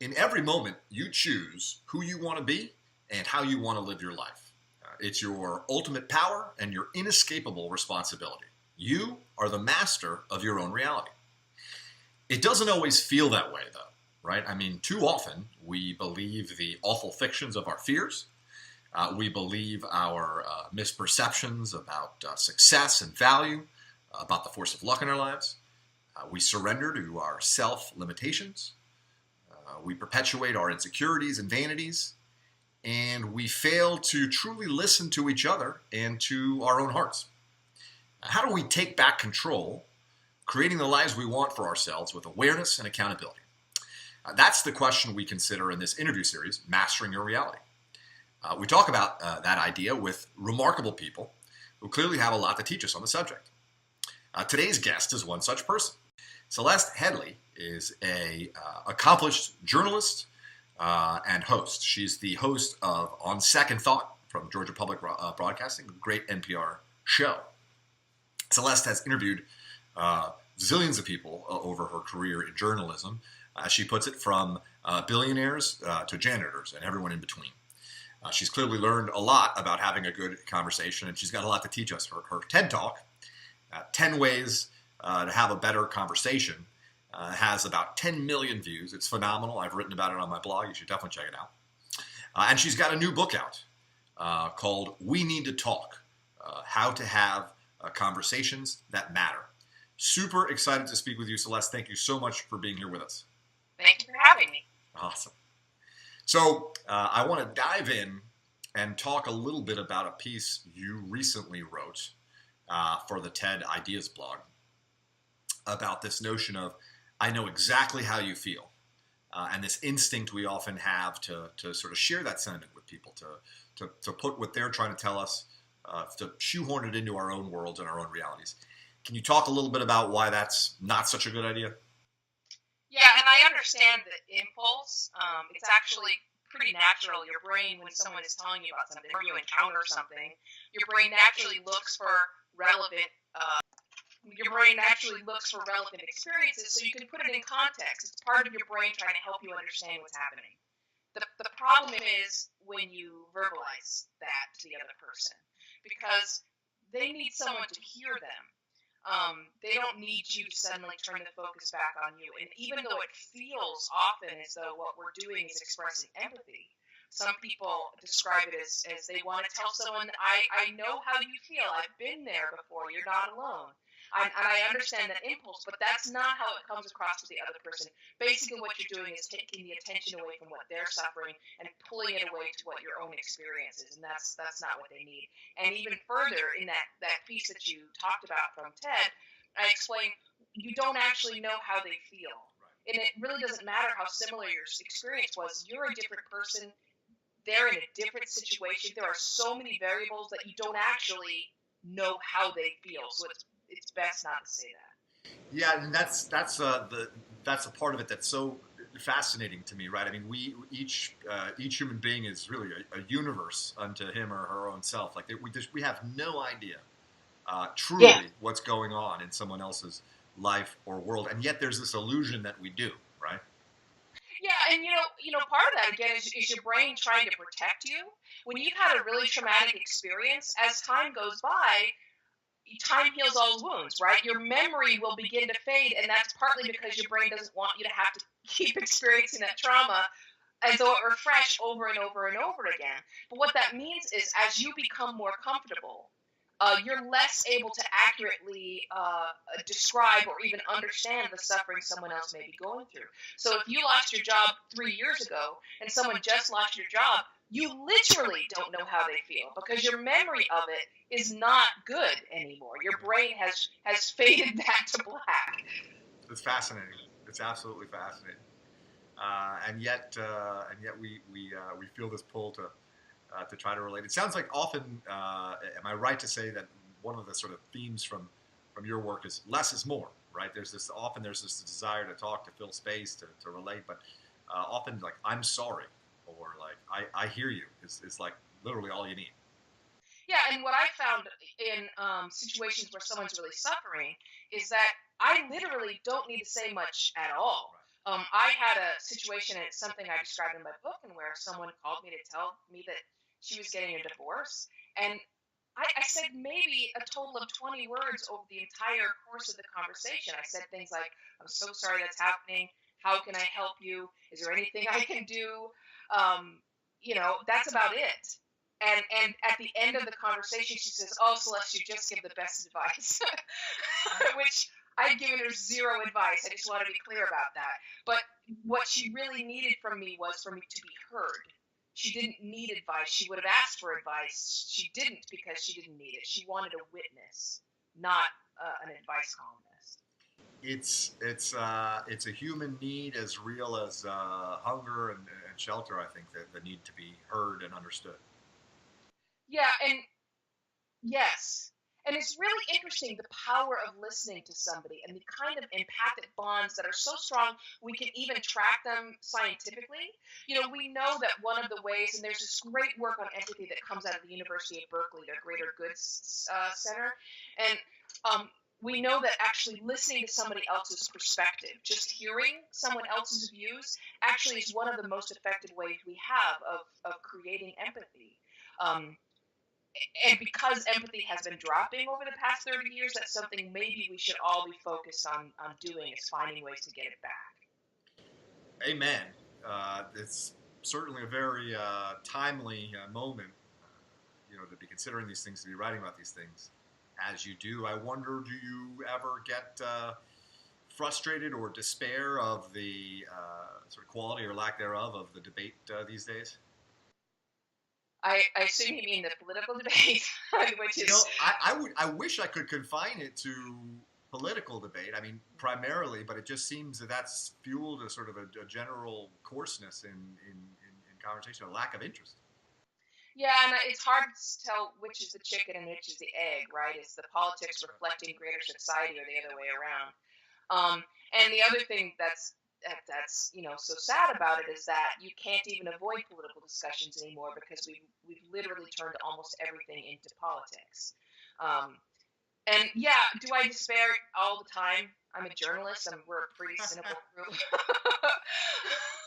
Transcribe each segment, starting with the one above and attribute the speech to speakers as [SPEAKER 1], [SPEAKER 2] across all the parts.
[SPEAKER 1] In every moment, you choose who you want to be and how you want to live your life. It's your ultimate power and your inescapable responsibility. You are the master of your own reality. It doesn't always feel that way, though, right? I mean, too often we believe the awful fictions of our fears. We believe our misperceptions about success and value, about the force of luck in our lives. We surrender to our self-limitations. We perpetuate our insecurities and vanities, and we fail to truly listen to each other and to our own hearts. How do we take back control, creating the lives we want for ourselves with awareness and accountability? That's the question we consider in this interview series, Mastering Your Reality. We talk about that idea with remarkable people who clearly have a lot to teach us on the subject. Today's guest is one such person. Celeste Headlee is an accomplished journalist and host. She's the host of On Second Thought from Georgia Public Broadcasting, a great NPR show. Celeste has interviewed zillions of people over her career in journalism. As she puts it, from billionaires to janitors and everyone in between. She's clearly learned a lot about having a good conversation, and she's got a lot to teach us. Her TED Talk, 10 Ways to Have a Better Conversation, has about 10 million views. It's phenomenal. I've written about it on my blog. You should definitely check it out. And she's got a new book out called We Need to Talk, How to Have Conversations That Matter. Super excited to speak with you, Celeste. Thank you so much for being here with us.
[SPEAKER 2] Thank you for having me.
[SPEAKER 1] Awesome. So I want to dive in and talk a little bit about a piece you recently wrote for the TED Ideas blog about this notion of, I know exactly how you feel, and this instinct we often have to sort of share that sentiment with people, to put what they're trying to tell us, to shoehorn it into our own worlds and our own realities. Can you talk a little bit about why that's not such a good idea?
[SPEAKER 2] Yeah, and I understand the impulse. It's actually pretty natural. Your brain, when someone is telling you about something or you encounter something, your brain naturally looks for relevant experiences so you can put it in context. It's part of your brain trying to help you understand what's happening. The problem is when you verbalize that to the other person, because they need someone to hear them. They don't need you to suddenly turn the focus back on you. And even though it feels often as though what we're doing is expressing empathy, some people describe it as they want to tell someone, I know how you feel. I've been there before. You're not alone. And I understand that impulse, but that's not how it comes across to the other person. Basically, what you're doing is taking the attention away from what they're suffering and pulling it away to what your own experience is, and that's not what they need. And even further, in that piece that you talked about from TED, I explained you don't actually know how they feel. And it really doesn't matter how similar your experience was. You're a different person. They're in a different situation. There are so many variables that you don't actually know how they feel. So it's best not to say that.
[SPEAKER 1] Yeah, and that's a part of it that's so fascinating to me, right? I mean, each human being is really a universe unto him or her own self. Like we have no idea truly what's going on in someone else's life or world, and yet there's this illusion that we do, right?
[SPEAKER 2] Yeah, and you know, part of that again is your brain trying to protect you. When you've had a really traumatic experience, as time goes by, time heals all wounds, right? Your memory will begin to fade, and that's partly because your brain doesn't want you to have to keep experiencing that trauma as though it were fresh over and over and over again. But what that means is as you become more comfortable, you're less able to accurately describe or even understand the suffering someone else may be going through. So if you lost your job 3 years ago and someone just lost your job, you literally don't know how they feel because your memory of it is not good anymore. Your brain has faded that to black.
[SPEAKER 1] It's fascinating. It's absolutely fascinating. And yet we feel this pull to try to relate. It sounds like often, am I right to say that one of the sort of themes from your work is less is more, right? There's this desire to talk, to fill space, to relate, but often like I'm sorry or like I hear you is like literally all you need.
[SPEAKER 2] Yeah, and what I found in situations where someone's really suffering is that I literally don't need to say much at all. I had a situation, and it's something I described in my book, and where someone called me to tell me that she was getting a divorce, and I said maybe a total of 20 words over the entire course of the conversation. I said things like, "I'm so sorry that's happening. How can I help you? Is there anything I can do?" Um, that's about it. And at the end of the conversation, she says, "Oh, Celeste, you just give the best advice," which I'd given her zero advice. I just want to be clear about that. But what she really needed from me was for me to be heard. She didn't need advice. She would have asked for advice. She didn't because she didn't need it. She wanted a witness, not an advice columnist.
[SPEAKER 1] It's a human need as real as hunger and shelter. I think that the need to be heard and understood.
[SPEAKER 2] Yeah, and yes. And it's really interesting the power of listening to somebody and the kind of empathic bonds that are so strong we can even track them scientifically. We know that one of the ways, and there's this great work on empathy that comes out of the University of Berkeley, their Greater Goods Center, and we know that actually listening to somebody else's perspective, just hearing someone else's views, actually is one of the most effective ways we have of creating empathy. Um, and because empathy has been dropping over the past 30 years, that's something maybe we should all be focused on doing, is finding ways to get it back.
[SPEAKER 1] Amen. It's certainly a very timely moment, to be considering these things, to be writing about these things. As you do, I wonder, do you ever get frustrated or despair of the sort of quality or lack thereof of the debate these days?
[SPEAKER 2] I assume you mean the political debate, which is.
[SPEAKER 1] I wish I could confine it to political debate. I mean, primarily, but it just seems that that's fueled a sort of a general coarseness in conversation, a lack of interest.
[SPEAKER 2] Yeah, and it's hard to tell which is the chicken and which is the egg, right? Is the politics reflecting greater society or the other way around? And the other thing that's so sad about it is that you can't even avoid political discussions anymore because we've literally turned almost everything into politics. Um, and yeah, do I despair all the time? I'm a journalist, and we're a pretty cynical group.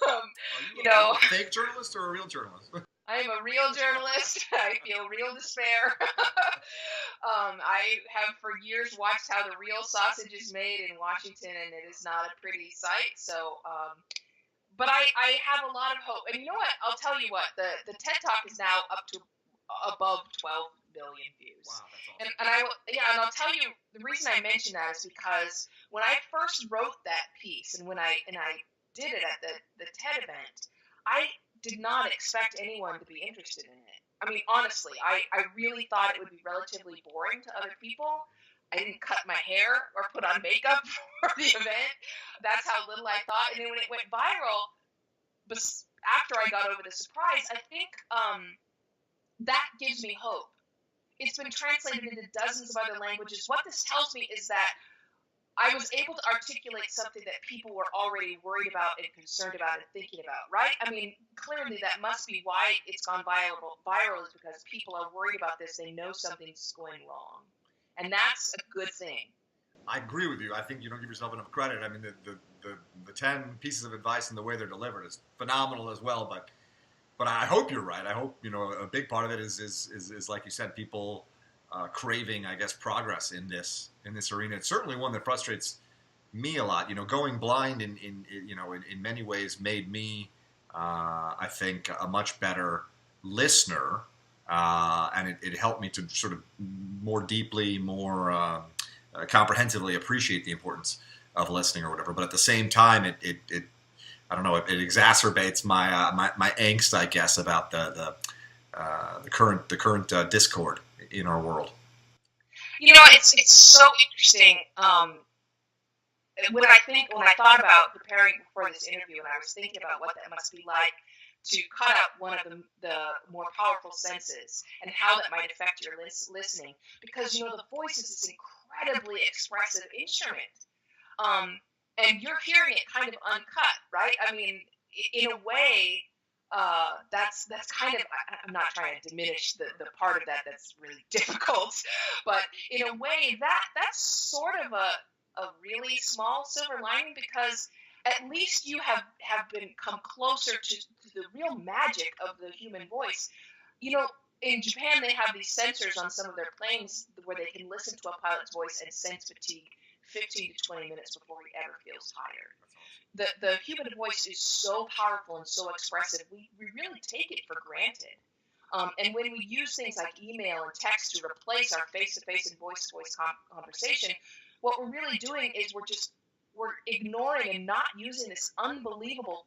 [SPEAKER 2] um, you know,
[SPEAKER 1] a fake journalist or a real journalist?
[SPEAKER 2] I am a real journalist. I feel real despair. I have for years watched how the real sausage is made in Washington, and it is not a pretty sight. So, but I have a lot of hope. And you know what? I'll tell you what. The TED Talk is now up to above 12 million views.
[SPEAKER 1] Wow, that's awesome.
[SPEAKER 2] And I'll tell you the reason I mention that is because when I first wrote that piece, and when I did it at the TED event, I did not expect anyone to be interested in it. I mean, honestly, I really thought it would be relatively boring to other people. I didn't cut my hair or put on makeup for the event. That's how little I thought. And then when it went viral, after I got over the surprise, I think that gives me hope. It's been translated into dozens of other languages. What this tells me is that I was able to articulate something that people were already worried about and concerned about and thinking about, right? I mean, clearly that must be why it's gone viral is because people are worried about this. They know something's going wrong. And that's a good thing.
[SPEAKER 1] I agree with you. I think you don't give yourself enough credit. I mean, the 10 pieces of advice and the way they're delivered is phenomenal as well. But I hope you're right. I hope, a big part of it is like you said, people craving, I guess, progress in this arena. It's certainly one that frustrates me a lot. Going blind in many ways made me, I think, a much better listener, and it helped me to sort of more deeply, more comprehensively appreciate the importance of listening or whatever. But at the same time, it I don't know, it exacerbates my my angst, I guess, about the current discord in our world.
[SPEAKER 2] It's so interesting. When I thought about preparing for this interview, and I was thinking about what that must be like to cut out one of the more powerful senses and how that might affect your listening, because the voice is this incredibly expressive instrument, and you're hearing it kind of uncut, right? I mean, in a way, that's kind of, I'm not trying to diminish the part of that that's really difficult, but in a way that's sort of a really small silver lining, because at least you have been come closer to the real magic of the human voice. You know, in Japan they have these sensors on some of their planes where they can listen to a pilot's voice and sense fatigue 15 to 20 minutes before he ever feels tired. The human voice is so powerful and so expressive. We really take it for granted. And when we use things like email and text to replace our face-to-face and voice-to-voice conversation, what we're really doing is we're ignoring and not using this unbelievable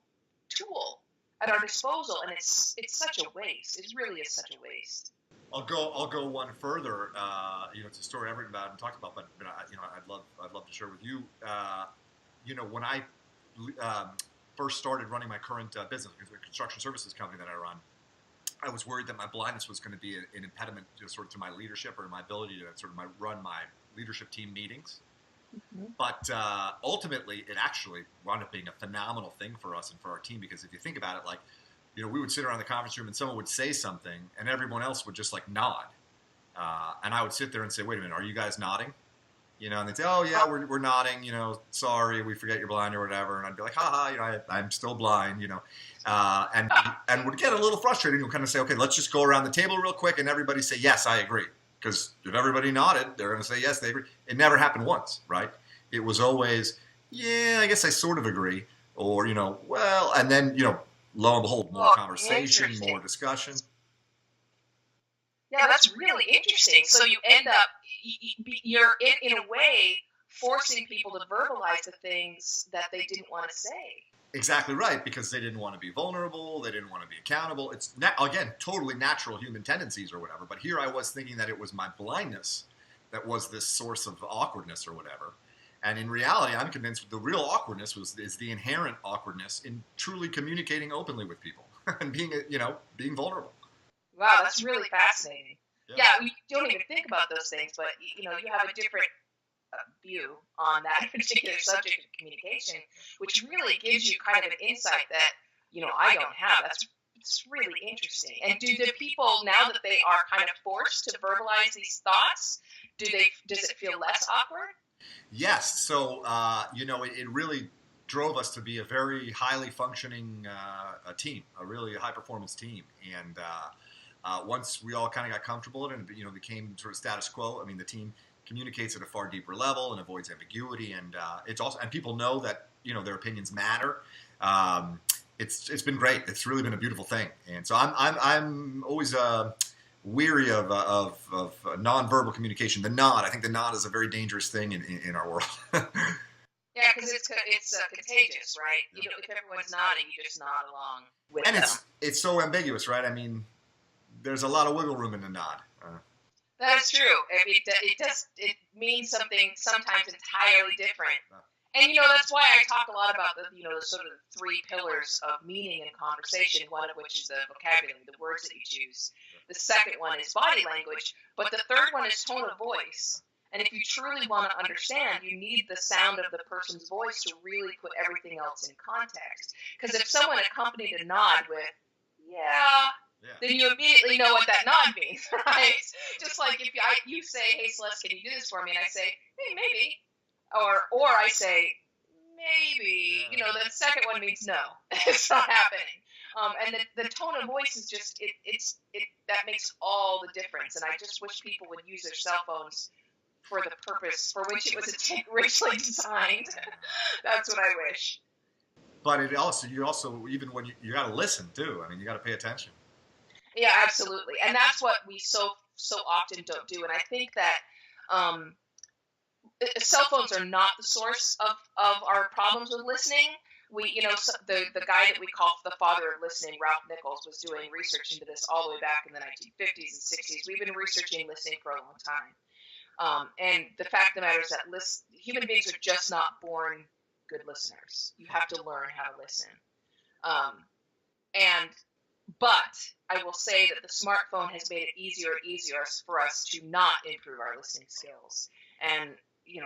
[SPEAKER 2] tool at our disposal, and it's such a waste. It really is such a waste.
[SPEAKER 1] I'll go one further. It's a story I've written about and talked about, but I'd love to share with you. When I first started running my current business, the construction services company that I run, I was worried that my blindness was going to be an impediment to my leadership or my ability to run my leadership team meetings. Mm-hmm. But ultimately, it actually wound up being a phenomenal thing for us and for our team, because if you think about it, we would sit around the conference room and someone would say something and everyone else would just nod. And I would sit there and say, wait a minute, are you guys nodding? And they'd say, oh yeah, we're nodding, sorry, we forget you're blind or whatever. And I'd be like, haha, I'm still blind, and would get a little frustrated and kind of say, okay, let's just go around the table real quick and everybody say, yes, I agree. Because if everybody nodded, they're going to say, yes, they agree. It never happened once, right? It was always, yeah, I guess I sort of agree. Or, well, and then, lo and behold, more conversation, more discussion.
[SPEAKER 2] Yeah, that's really interesting. So you end up, you're in a way forcing people to verbalize the things that they didn't want to say.
[SPEAKER 1] Exactly right, because they didn't want to be vulnerable, they didn't want to be accountable. It's, again, totally natural human tendencies or whatever, but here I was thinking that it was my blindness that was this source of awkwardness or whatever. And in reality, I'm convinced the real awkwardness is the inherent awkwardness in truly communicating openly with people and being vulnerable.
[SPEAKER 2] Wow, that's really fascinating. Yeah, we don't even think about those things, but you have a different view on that particular subject of communication, which really gives you kind of an insight that I don't have. It's really interesting. And do the people, now that they are kind of forced to verbalize these thoughts, does it feel less awkward?
[SPEAKER 1] Yes. So it really drove us to be a very highly functioning team, a really high performance team, and once we all kind of got comfortable and it became sort of status quo. I mean, the team communicates at a far deeper level and avoids ambiguity, and it's also, and people know that their opinions matter. It's been great. It's really been a beautiful thing, and so I'm always weary of nonverbal communication. The nod, I think the nod is a very dangerous thing in our world.
[SPEAKER 2] Yeah, because it's contagious, right? If everyone's nodding, you just nod along with them.
[SPEAKER 1] And it's so ambiguous, right? I mean, there's a lot of wiggle room in the nod.
[SPEAKER 2] That's true. It means something sometimes entirely different. And that's why I talk a lot about the sort of three pillars of meaning in conversation, one of which is the vocabulary, the words that you choose. The second one is body language, but the third one is tone of voice. And if you truly want to understand, you need the sound of the person's voice to really put everything else in context. Because if someone accompanied a nod with, yeah, then you immediately know what that nod means, right? Just like if you say, hey, Celeste, can you do this for me? And I say, hey, maybe. Or I say, maybe. The second one means no. It's not happening. And the tone of voice is just, that makes all the difference. And I just wish people would use their cell phones for the purpose for which it was originally designed. That's what I wish.
[SPEAKER 1] But you also even when you got to listen too. I mean, you got to pay attention.
[SPEAKER 2] Yeah, absolutely. And that's what we so often don't do. And I think that cell phones are not the source of our problems with listening. We, the guy that we call the father of listening, Ralph Nichols, was doing research into this all the way back in the 1950s and 60s. We've been researching listening for a long time. And the fact of the matter is that human beings are just not born good listeners. You have to learn how to listen. But I will say that the smartphone has made it easier and easier for us to not improve our listening skills. And,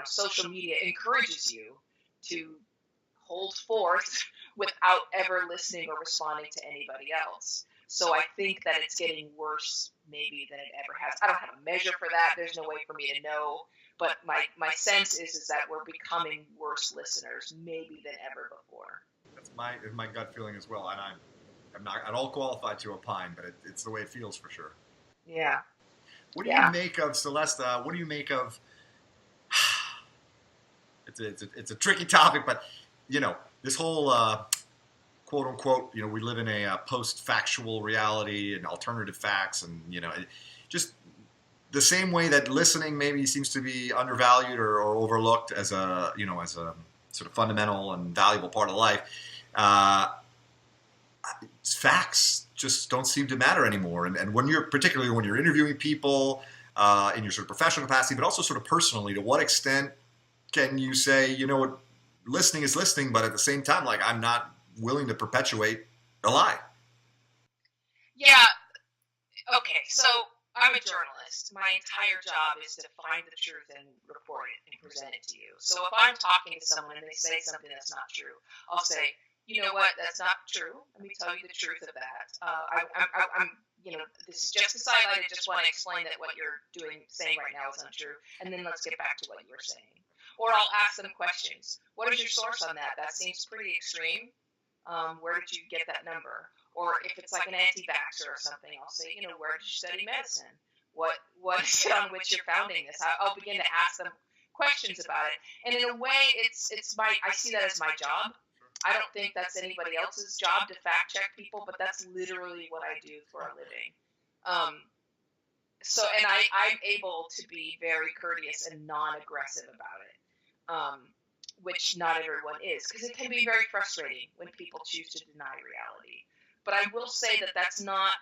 [SPEAKER 2] social media encourages you to hold forth without ever listening or responding to anybody else. So I think that it's getting worse maybe than it ever has. I don't have a measure for that. There's no way for me to know. But my sense is that we're becoming worse listeners maybe than ever before.
[SPEAKER 1] That's my gut feeling as well, and I'm not at all qualified to opine, but it's the way it feels for sure.
[SPEAKER 2] Yeah.
[SPEAKER 1] What do you make of Celeste? What do you make of? It's a tricky topic, but this whole quote unquote, we live in a post-factual reality and alternative facts, and just the same way that listening maybe seems to be undervalued or overlooked as a sort of fundamental and valuable part of life. Facts just don't seem to matter anymore. And particularly when you're interviewing people in your sort of professional capacity, but also sort of personally, to what extent can you say, what, listening is listening, but at the same time, like, I'm not willing to perpetuate a lie?
[SPEAKER 2] Yeah. Okay. So I'm a journalist. My entire job is to find the truth and report it and present it to you. So if I'm talking to someone and they say something that's not true, I'll say, you know what, that's not true. Let me tell you the truth of that. I'm this is just a sidelight. I just want to explain that what you're saying right now is untrue. And then let's get back to what you were saying. Or I'll ask them questions. What is your source on that? That seems pretty extreme. Where did you get that number? Or if it's like an anti-vaxxer or something, I'll say, where did you study medicine? What is it on which you're founding this? I'll begin to ask them questions about it. And in a way, I see that as my job. I don't think that's anybody else's job to fact check people, but that's literally what I do for a living. I'm able to be very courteous and non-aggressive about it. Which not everyone is, because it can be very frustrating when people choose to deny reality. But I will say that that's not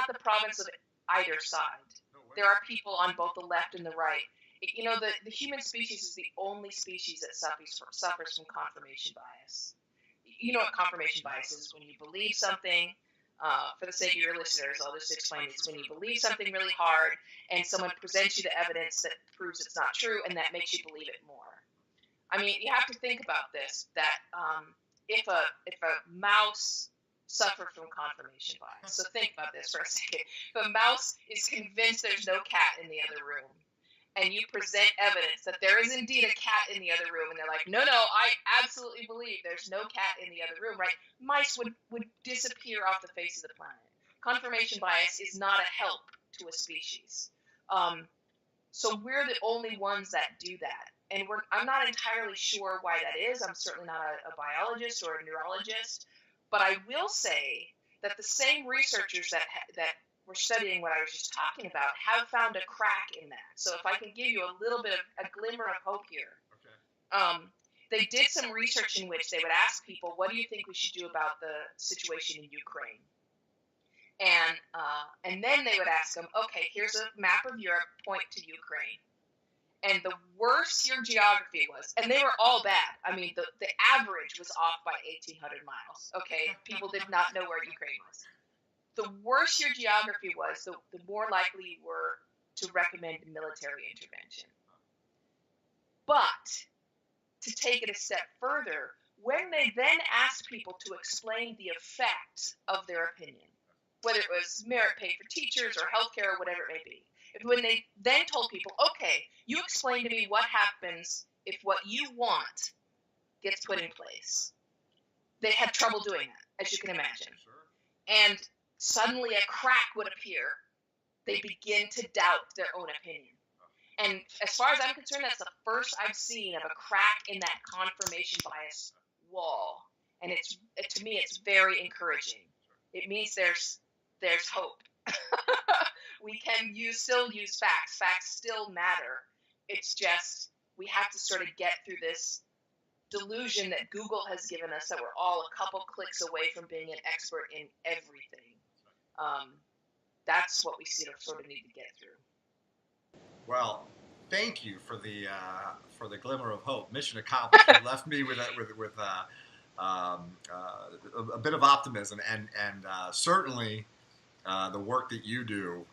[SPEAKER 2] the province of either side. There are people on both the left and the right. The human species is the only species that suffers from confirmation bias. You know what confirmation bias is? When you believe something. For the sake of your listeners, I'll just explain this. When you believe something really hard and someone presents you the evidence that proves it's not true, and that makes you believe it more. I mean, you have to think about this, that if a mouse suffered from confirmation bias, so think about this for a second. If a mouse is convinced there's no cat in the other room, and you present evidence that there is indeed a cat in the other room, and they're like, no, I absolutely believe there's no cat in the other room, right? Mice would disappear off the face of the planet. Confirmation bias is not a help to a species. So we're the only ones that do that. And I'm not entirely sure why that is. I'm certainly not a biologist or a neurologist. But I will say that the same researchers that were studying what I was just talking about have found a crack in that. So if I can give you a little bit of a glimmer of hope here. Okay. They did some research in which they would ask people, what do you think we should do about the situation in Ukraine? And then they would ask them, okay, here's a map of Europe, point to Ukraine. And the worse your geography was, and they were all bad. I mean, the average was off by 1,800 miles. Okay, people did not know where Ukraine was. The worse your geography was, the more likely you were to recommend military intervention. But to take it a step further, when they then asked people to explain the effect of their opinion, whether it was merit pay for teachers or healthcare or whatever it may be, when they then told people, okay, you explain to me what happens if what you want gets put in place, they had trouble doing that, as you can imagine. And suddenly a crack would appear. They begin to doubt their own opinion. And as far as I'm concerned, that's the first I've seen of a crack in that confirmation bias wall. And to me, it's very encouraging. It means there's hope. We can still use facts. Facts still matter. It's just we have to sort of get through this delusion that Google has given us that we're all a couple clicks away from being an expert in everything. That's what we sort of need to get through.
[SPEAKER 1] Well, thank you for the glimmer of hope. Mission accomplished. You left me with a bit of optimism, and certainly the work that you do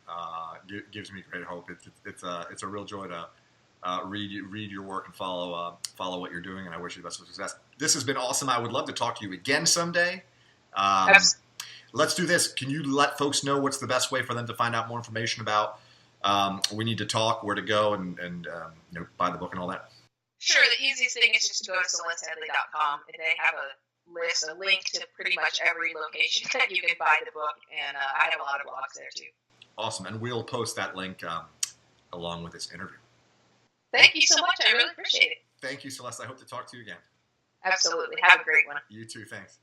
[SPEAKER 1] gives me great hope. It's a real joy read your work and follow what you're doing. And I wish you the best of success. This has been awesome. I would love to talk to you again someday. Let's do this. Can you let folks know what's the best way for them to find out more information about We Need to Talk, where to go, and buy the book and all that?
[SPEAKER 2] Sure. The easiest thing is just to go to CelesteHeadlee.com, and they have a link to pretty much every location that you can buy the book, and I have a lot of blogs there too.
[SPEAKER 1] Awesome, and we'll post that link along with this interview.
[SPEAKER 2] Thank you so much. I really appreciate it.
[SPEAKER 1] Thank you, Celeste. I hope to talk to you again.
[SPEAKER 2] Absolutely. Have a great one.
[SPEAKER 1] You too. Thanks.